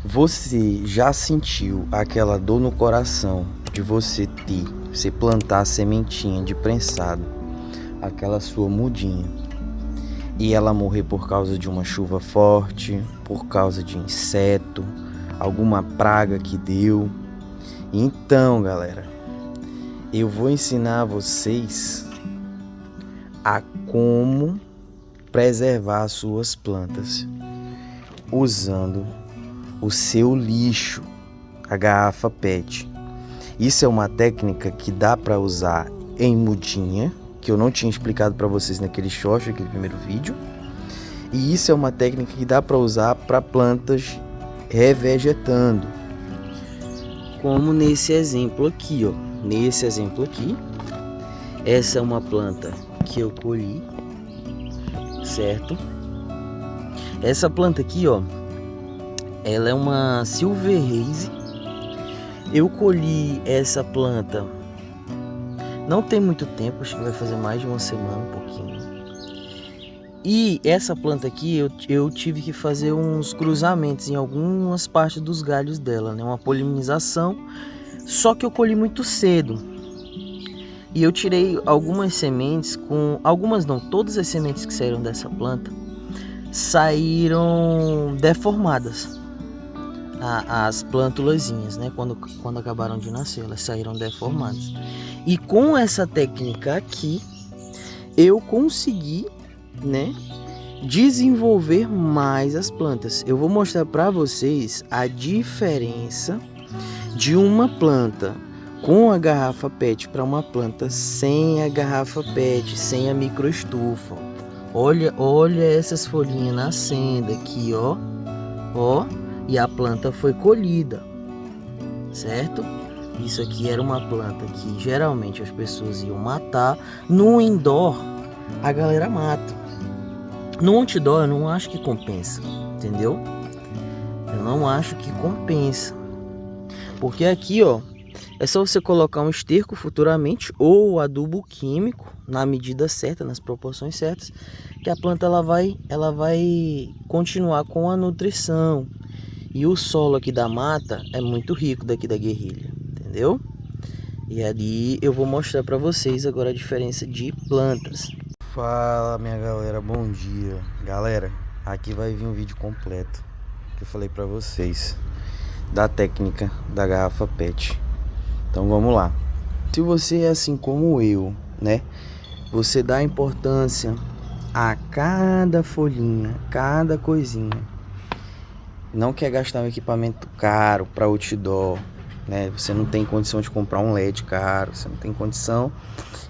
Você já sentiu aquela dor no coração de você plantar a sementinha de prensado, aquela sua mudinha, e ela morrer por causa de uma chuva forte, por causa de inseto, alguma praga que deu? Então, galera, eu vou ensinar vocês a como preservar as suas plantas usando o seu lixo, a garrafa PET. Isso é uma técnica que dá para usar em mudinha, que eu não tinha explicado para vocês naquele short, aquele primeiro vídeo. E isso é uma técnica que dá para usar para plantas revegetando, como nesse exemplo aqui, ó. Nesse exemplo aqui, essa é uma planta que eu colhi, certo? Essa planta aqui, ó, ela é uma Silver Haze. Eu colhi essa planta não tem muito tempo, acho que vai fazer mais de uma semana, um pouquinho. E essa planta aqui eu tive que fazer uns cruzamentos em algumas partes dos galhos dela, né? Uma polinização, só que eu colhi muito cedo. E eu tirei algumas sementes algumas não, todas as sementes que saíram dessa planta saíram deformadas. As plântulazinhas, né? Quando acabaram de nascer, elas saíram deformadas. E com essa técnica aqui, eu consegui, né, desenvolver mais as plantas. Eu vou mostrar para vocês a diferença de uma planta com a garrafa PET para uma planta sem a garrafa PET, sem a microestufa. Olha essas folhinhas nascendo aqui, ó. Ó. E a planta foi colhida, certo? Isso aqui era uma planta que geralmente as pessoas iam matar. No indoor, a galera mata. No outdoor, eu não acho que compensa, entendeu? Eu não acho que compensa. Porque aqui, ó, é só você colocar um esterco futuramente ou adubo químico na medida certa, nas proporções certas, que a planta ela vai continuar com a nutrição. E o solo aqui da mata é muito rico daqui da guerrilha, entendeu? E ali eu vou mostrar para vocês agora a diferença de plantas. Fala, minha galera, bom dia. Galera, aqui vai vir um vídeo completo que eu falei para vocês da técnica da garrafa PET. Então vamos lá. Se você é assim como eu, né? Você dá importância a cada folhinha, cada coisinha. Não quer gastar um equipamento caro para outdoor, né? Você não tem condição de comprar um LED caro, você não tem condição,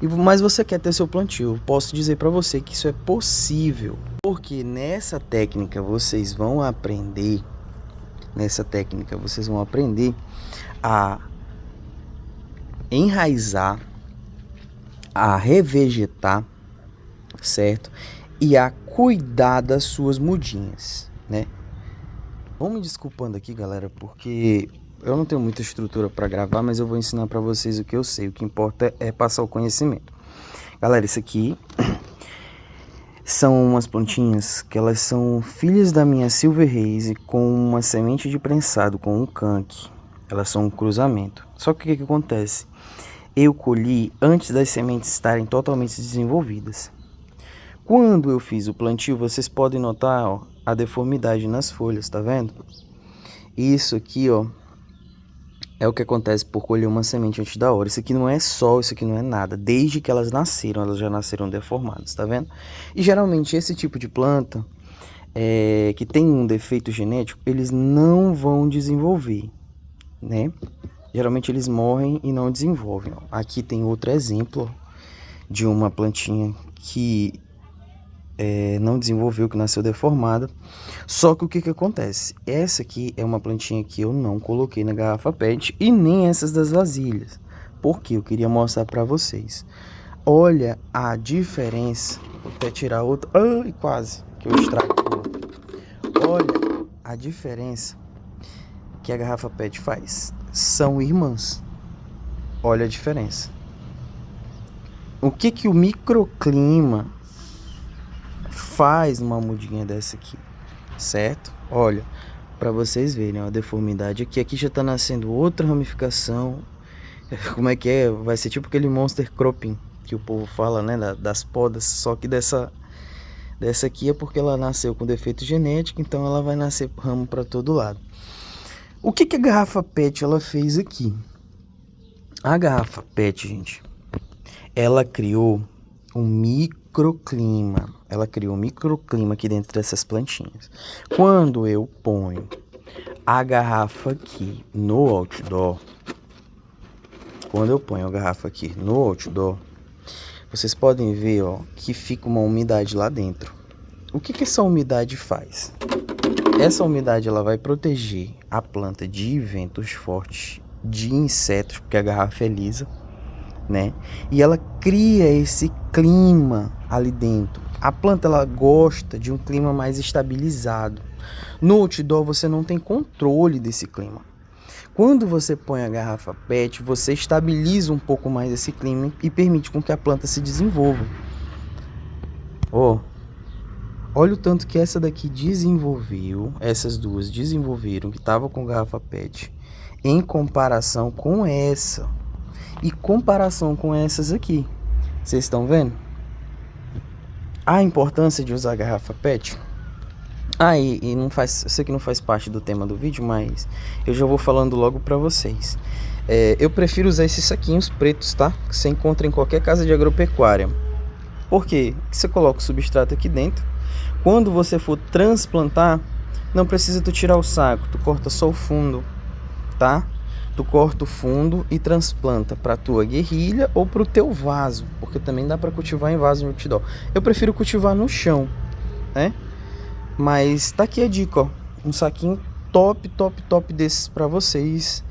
mas você quer ter seu plantio. Posso dizer para você que isso é possível, porque nessa técnica vocês vão aprender, a enraizar, a revegetar, certo? E a cuidar das suas mudinhas, né? Vão me desculpando aqui, galera, porque eu não tenho muita estrutura para gravar, mas eu vou ensinar para vocês o que eu sei. O que importa é passar o conhecimento. Galera, isso aqui são umas plantinhas que elas são filhas da minha Silver Haze com uma semente de prensado, com um canque. Elas são um cruzamento. Só que o que acontece? Eu colhi antes das sementes estarem totalmente desenvolvidas. Quando eu fiz o plantio, vocês podem notar, ó, a deformidade nas folhas, tá vendo? Isso aqui, ó, é o que acontece por colher uma semente antes da hora. Isso aqui não é sol, isso aqui não é nada. Desde que elas já nasceram deformadas, tá vendo? E geralmente esse tipo de planta que tem um defeito genético, eles não vão desenvolver, né? Geralmente eles morrem e não desenvolvem. Ó. Aqui tem outro exemplo de uma plantinha que não desenvolveu, que nasceu deformada. Só que o que acontece? Essa aqui é uma plantinha que eu não coloquei na garrafa PET e nem essas das vasilhas. Porque eu queria mostrar para vocês. Olha a diferença. Vou até tirar outra. Ai, quase que eu estrago. Olha a diferença que a garrafa PET faz. São irmãs. Olha a diferença. O que o microclima faz numa mudinha dessa aqui, certo? Olha, Pra vocês verem, ó, a deformidade aqui. Aqui já tá nascendo outra ramificação. Como é que é? Vai ser tipo aquele monster cropping que o povo fala, né? Das podas. Só que dessa aqui é porque ela nasceu com defeito genético, então ela vai nascer ramo para todo lado. O que que a garrafa PET ela fez aqui? A garrafa PET, gente, ela criou um microclima. Ela criou um microclima aqui dentro dessas plantinhas. Quando eu ponho a garrafa aqui no outdoor, vocês podem ver, ó, que fica uma umidade lá dentro. O que que essa umidade faz? Essa umidade ela vai proteger a planta de ventos fortes, de insetos, porque a garrafa é lisa, né? E ela cria esse clima ali dentro. A planta ela gosta de um clima mais estabilizado. No outdoor você não tem controle desse clima. Quando você põe a garrafa PET, você estabiliza um pouco mais esse clima e permite com que a planta se desenvolva. Olha o tanto que essa daqui desenvolveu, essas duas desenvolveram, que tava com garrafa PET, em comparação com essa. E comparação com essas aqui. Vocês estão vendo? A importância de usar garrafa PET. E não faz, eu sei que não faz parte do tema do vídeo, mas eu já vou falando logo pra vocês. Eu prefiro usar esses saquinhos pretos, tá? Que você encontra em qualquer casa de agropecuária. Por quê? Porque você coloca o substrato aqui dentro. Quando você for transplantar, não precisa tu tirar o saco, tu corta só o fundo, tá? Tu corta o fundo e transplanta para tua guerrilha ou para o teu vaso, porque também dá para cultivar em vaso no outdoor. Eu prefiro cultivar no chão, né? Mas tá aqui a dica, ó, um saquinho top desses para vocês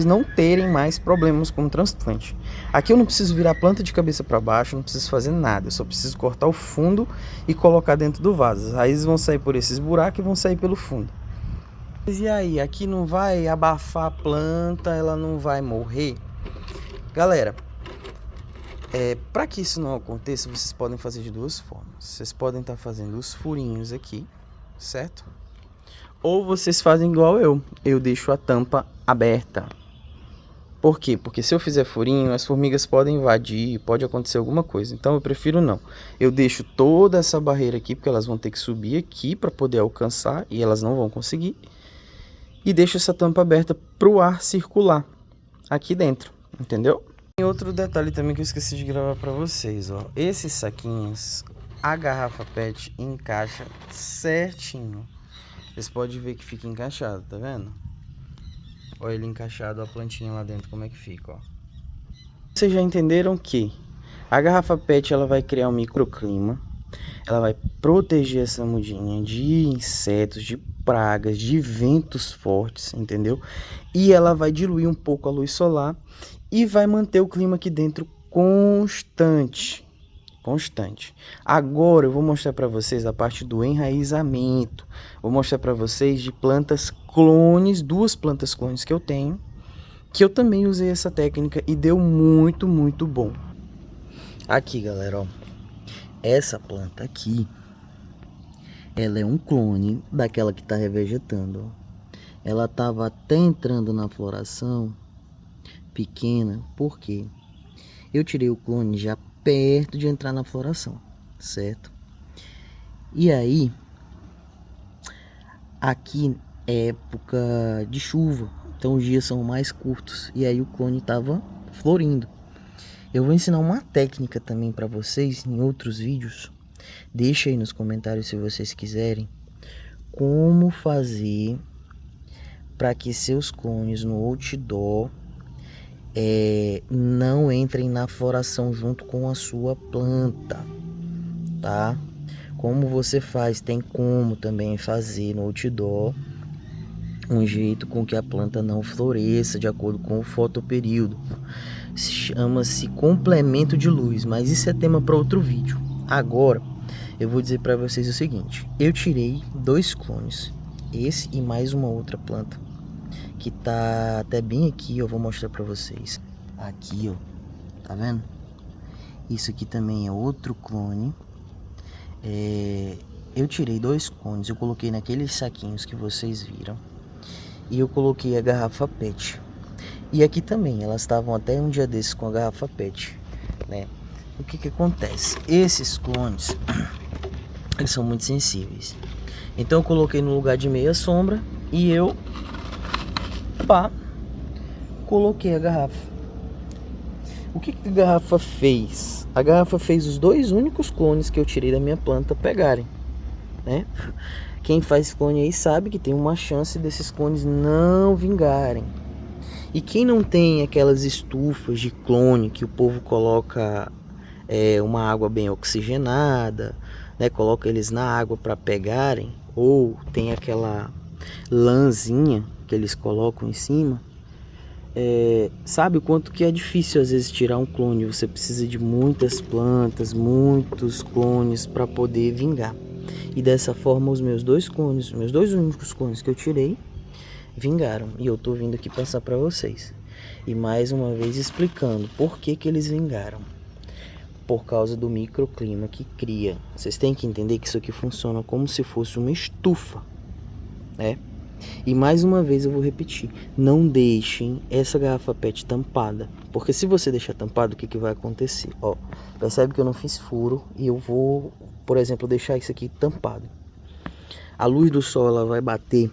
não terem mais problemas com o transplante. Aqui eu não preciso virar a planta de cabeça para baixo, não preciso fazer nada, eu só preciso cortar o fundo e colocar dentro do vaso. As raízes vão sair por esses buracos e vão sair pelo fundo. E aí, aqui não vai abafar a planta, ela não vai morrer? Galera, para que isso não aconteça, vocês podem fazer de duas formas. Vocês podem estar fazendo os furinhos aqui, certo? Ou vocês fazem igual eu deixo a tampa aberta. Por quê? Porque se eu fizer furinho, as formigas podem invadir, pode acontecer alguma coisa. Então eu prefiro não. Eu deixo toda essa barreira aqui, porque elas vão ter que subir aqui para poder alcançar e elas não vão conseguir. E deixo essa tampa aberta para o ar circular aqui dentro, entendeu? Tem outro detalhe também que eu esqueci de gravar para vocês, ó. Esses saquinhos, a garrafa PET encaixa certinho. Vocês podem ver que fica encaixado, tá vendo? Olha ele encaixado, a plantinha lá dentro, como é que fica, ó. Vocês já entenderam que a garrafa PET ela vai criar um microclima, ela vai proteger essa mudinha de insetos, de pragas, de ventos fortes, entendeu? E ela vai diluir um pouco a luz solar e vai manter o clima aqui dentro constante. Agora eu vou mostrar para vocês a parte do enraizamento. Vou mostrar para vocês de plantas clones, duas plantas clones que eu tenho, que eu também usei essa técnica e deu muito bom. Aqui, galera, ó. Essa planta aqui, ela é um clone daquela que tá revegetando, ó. Ela tava até entrando na floração pequena, porque eu tirei o clone já perto de entrar na floração, certo? E aí, aqui é época de chuva, então os dias são mais curtos, e aí o clone tava florindo. Eu vou ensinar uma técnica também para vocês em outros vídeos. Deixa aí nos comentários se vocês quiserem como fazer para que seus clones no outdoor não entrem na floração junto com a sua planta, tá? Como você faz, tem como também fazer no outdoor um jeito com que a planta não floresça de acordo com o fotoperíodo. Chama-se complemento de luz, mas isso é tema para outro vídeo. Agora eu vou dizer para vocês o seguinte: eu tirei dois clones, esse e mais uma outra planta que tá até bem aqui, eu vou mostrar para vocês. Aqui, ó, tá vendo? Isso aqui também é outro clone. eu tirei 2 cones, eu coloquei naqueles saquinhos que vocês viram. E eu coloquei a garrafa PET. E aqui também, elas estavam até um dia desses com a garrafa PET, né? O que que acontece? Esses clones, eles são muito sensíveis. Então eu coloquei no lugar de meia sombra e eu, coloquei a garrafa. O que que a garrafa fez? A garrafa fez os 2 únicos clones que eu tirei da minha planta pegarem, né? Quem faz clone aí sabe que tem uma chance desses clones não vingarem. E quem não tem aquelas estufas de clone que o povo coloca uma água bem oxigenada, né? Coloca eles na água para pegarem, ou tem aquela lãzinha que eles colocam em cima, sabe o quanto que é difícil às vezes tirar um clone. Você precisa de muitas plantas, muitos clones para poder vingar. E dessa forma os meus 2 clones, meus 2 únicos clones que eu tirei, vingaram. E eu tô vindo aqui passar para vocês. E mais uma vez explicando por que que eles vingaram. Por causa do microclima que cria. Vocês têm que entender que isso aqui funciona como se fosse uma estufa, né? E mais uma vez eu vou repetir, não deixem essa garrafa PET tampada, porque se você deixar tampado, o que que vai acontecer? Ó, percebe que eu não fiz furo e eu vou, por exemplo, deixar isso aqui tampado. A luz do sol ela vai bater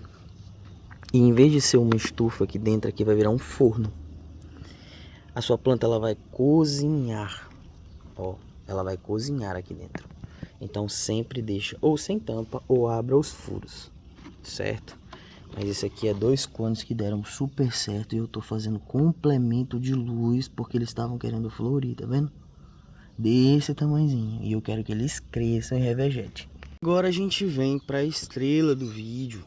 e em vez de ser uma estufa aqui dentro, aqui vai virar um forno. A sua planta ela vai cozinhar, ó, ela vai cozinhar aqui dentro. Então sempre deixa ou sem tampa ou abra os furos, certo? Mas esse aqui é 2 clones que deram super certo e eu tô fazendo complemento de luz porque eles estavam querendo florir, tá vendo? Desse tamanhozinho. E eu quero que eles cresçam e revegetem. Agora a gente vem para a estrela do vídeo.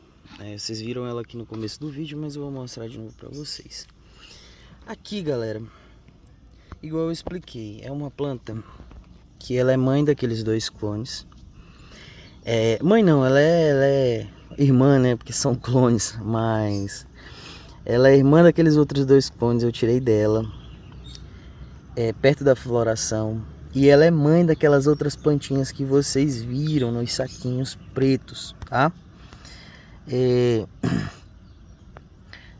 Vocês viram ela aqui no começo do vídeo, mas eu vou mostrar de novo para vocês. Aqui, galera, igual eu expliquei, é uma planta que ela é mãe daqueles 2 clones. Mãe não, ela é irmã, né? Porque são clones, mas ela é irmã daqueles outros 2 clones. Eu tirei dela, perto da floração. E ela é mãe daquelas outras plantinhas que vocês viram nos saquinhos pretos, tá?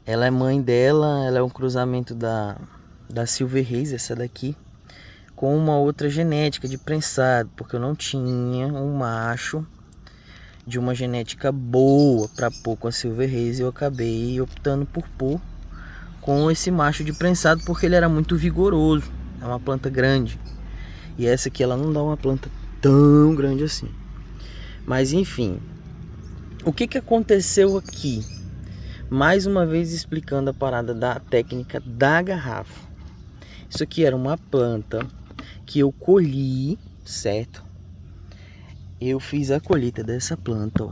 Ela é mãe dela, ela é um cruzamento da Silver Haze, essa daqui, com uma outra genética de prensado, porque eu não tinha um macho de uma genética boa para pôr com a Silver Haze. Eu acabei optando por pôr com esse macho de prensado porque ele era muito vigoroso, é uma planta grande. E essa aqui ela não dá uma planta tão grande assim. Mas enfim, o que que aconteceu aqui? Mais uma vez explicando a parada da técnica da garrafa. Isso aqui era uma planta que eu colhi, certo? Eu fiz a colheita dessa planta, ó.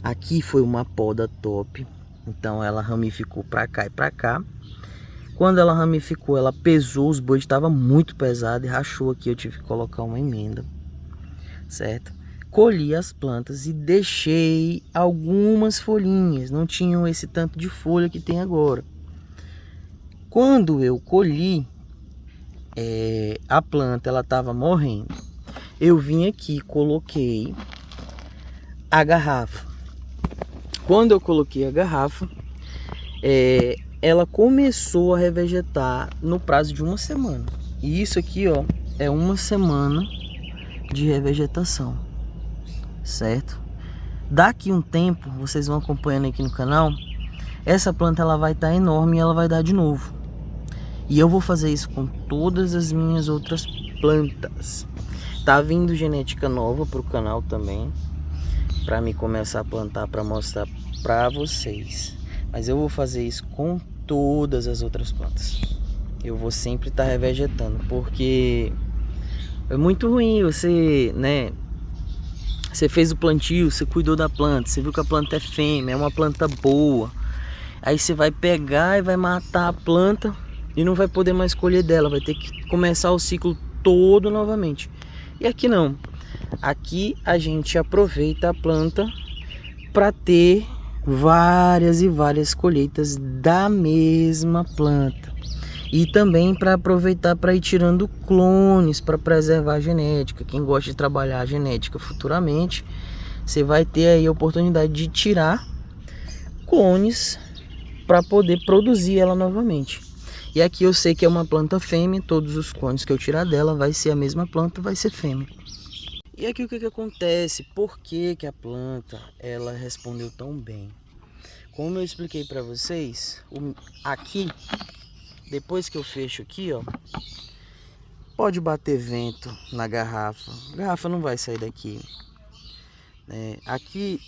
Aqui foi uma poda top, então ela ramificou pra cá e pra cá. Quando ela ramificou, ela pesou, os bois estavam muito pesado e rachou aqui, eu tive que colocar uma emenda, certo? Colhi as plantas e deixei algumas folhinhas, não tinham esse tanto de folha que tem agora. Quando eu colhi, a planta ela estava morrendo. Eu vim aqui, coloquei a garrafa. Quando eu coloquei a garrafa, ela começou a revegetar no prazo de 1 semana. E isso aqui, ó, é 1 semana de revegetação, certo? Daqui um tempo, vocês vão acompanhando aqui no canal, essa planta ela vai estar enorme e ela vai dar de novo. E eu vou fazer isso com todas as minhas outras plantas. Tá vindo genética nova pro canal também, para me começar a plantar, para mostrar para vocês. Mas eu vou fazer isso com todas as outras plantas. Eu vou sempre estar revegetando, porque é muito ruim você, né? Você fez o plantio, você cuidou da planta, você viu que a planta é fêmea, é uma planta boa. Aí você vai pegar e vai matar a planta e não vai poder mais colher dela, vai ter que começar o ciclo todo novamente. E aqui não. Aqui a gente aproveita a planta para ter várias e várias colheitas da mesma planta. E também para aproveitar para ir tirando clones, para preservar a genética. Quem gosta de trabalhar a genética futuramente, você vai ter aí a oportunidade de tirar clones para poder produzir ela novamente. E aqui eu sei que é uma planta fêmea, todos os clones que eu tirar dela vai ser a mesma planta, vai ser fêmea. E aqui o que acontece? Por que a planta ela respondeu tão bem? Como eu expliquei para vocês, aqui, depois que eu fecho aqui, ó, pode bater vento na garrafa, a garrafa não vai sair daqui, né? Aqui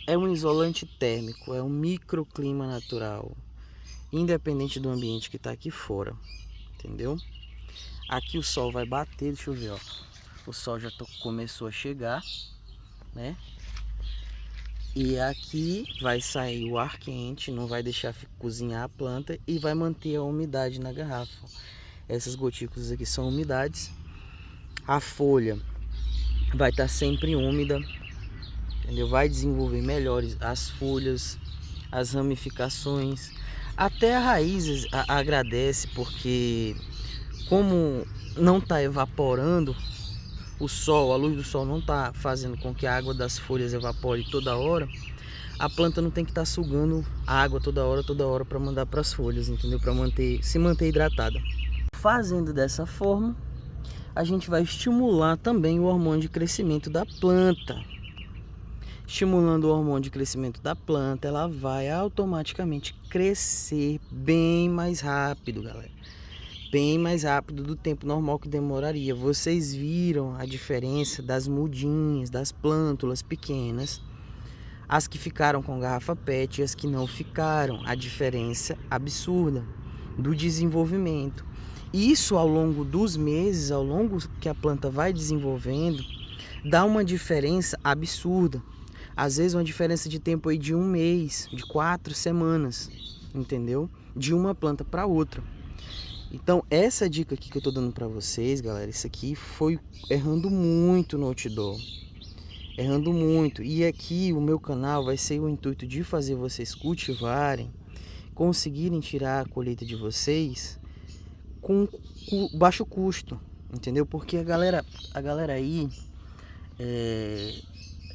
é um isolante térmico, é um microclima natural, independente do ambiente que está aqui fora, entendeu? Aqui o sol vai bater, deixa eu ver, ó, o sol já começou a chegar, né? E aqui vai sair o ar quente, não vai deixar cozinhar a planta e vai manter a umidade na garrafa. Essas gotículas aqui são umidades. A folha vai estar sempre úmida, entendeu? Vai desenvolver melhores as folhas, as ramificações. Até a raiz agradece, porque como não está evaporando, o sol, a luz do sol não está fazendo com que a água das folhas evapore toda hora, a planta não tem que estar sugando água toda hora para mandar para as folhas, entendeu? Para se manter hidratada. Fazendo dessa forma, a gente vai estimular também o hormônio de crescimento da planta. Estimulando o hormônio de crescimento da planta, ela vai automaticamente crescer bem mais rápido, galera. Bem mais rápido do tempo normal que demoraria. Vocês viram a diferença das mudinhas, das plântulas pequenas, as que ficaram com garrafa PET e as que não ficaram. A diferença absurda do desenvolvimento. Isso ao longo dos meses, ao longo que a planta vai desenvolvendo, dá uma diferença absurda. Às vezes uma diferença de tempo aí de 1 mês, de 4 semanas, entendeu? De uma planta para outra. Então essa dica aqui que eu tô dando para vocês, galera, isso aqui foi errando muito no outdoor. Errando muito. E aqui o meu canal vai ser o intuito de fazer vocês cultivarem, conseguirem tirar a colheita de vocês com baixo custo, entendeu? Porque a galera aí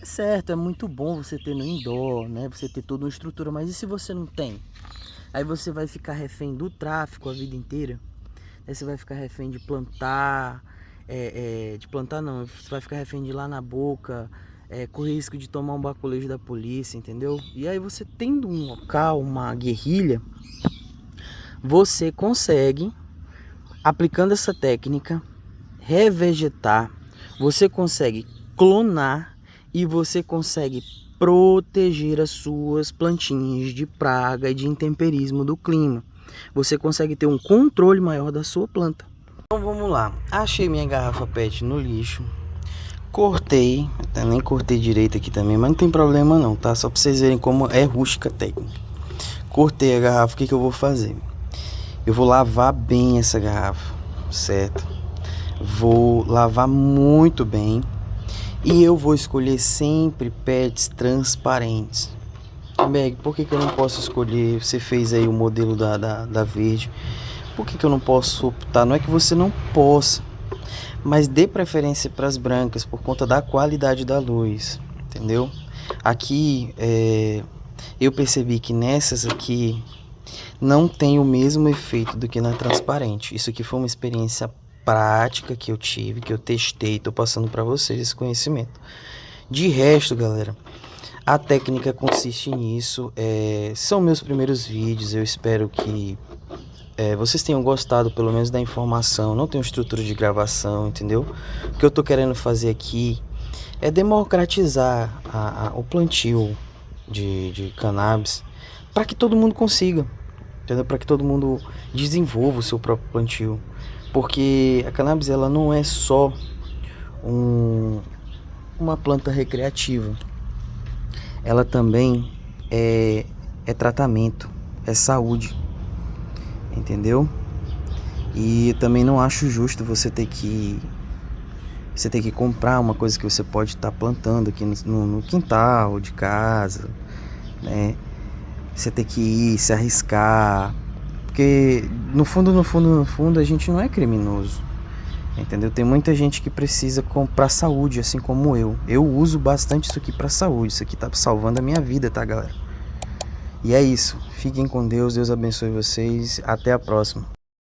certo, é muito bom você ter no indoor, né? Você ter toda uma estrutura, mas e se você não tem? Aí você vai ficar refém do tráfico a vida inteira. Aí você vai ficar refém de plantar, de plantar não, você vai ficar refém de ir lá na boca, correr risco de tomar um baculejo da polícia, entendeu? E aí você tendo um local, uma guerrilha, você consegue, aplicando essa técnica, revegetar, você consegue clonar e você consegue proteger as suas plantinhas de praga e de intemperismo do clima. Você consegue ter um controle maior da sua planta. Então vamos lá. Achei minha garrafa PET no lixo. Cortei, nem cortei direito aqui também, mas não tem problema não, tá? Só para vocês verem como é rústica a técnica. Cortei a garrafa, o que eu vou fazer? Eu vou lavar bem essa garrafa, certo? Vou lavar muito bem. E eu vou escolher sempre PETs transparentes. Meg, por que eu não posso escolher? Você fez aí o modelo da verde. Por que eu não posso optar? Não é que você não possa, mas dê preferência para as brancas por conta da qualidade da luz, entendeu? Aqui eu percebi que nessas aqui não tem o mesmo efeito do que na transparente. Isso aqui foi uma experiência prática que eu tive, que eu testei, tô passando para vocês esse conhecimento. De resto, galera, a técnica consiste nisso. São meus primeiros vídeos, eu espero que vocês tenham gostado pelo menos da informação. Não tenho estrutura de gravação, entendeu? O que eu tô querendo fazer aqui é democratizar o plantio de cannabis para que todo mundo consiga, entendeu? Para que todo mundo desenvolva o seu próprio plantio. Porque a cannabis ela não é só uma planta recreativa. Ela também é tratamento, é saúde, entendeu? E também não acho justo você ter que comprar uma coisa que você pode estar plantando aqui no quintal de casa, né? Você ter que ir se arriscar, Porque no fundo, a gente não é criminoso. Entendeu? Tem muita gente que precisa pra saúde, assim como eu. Eu uso bastante isso aqui pra saúde. Isso aqui tá salvando a minha vida, tá, galera? E é isso. Fiquem com Deus. Deus abençoe vocês. Até a próxima.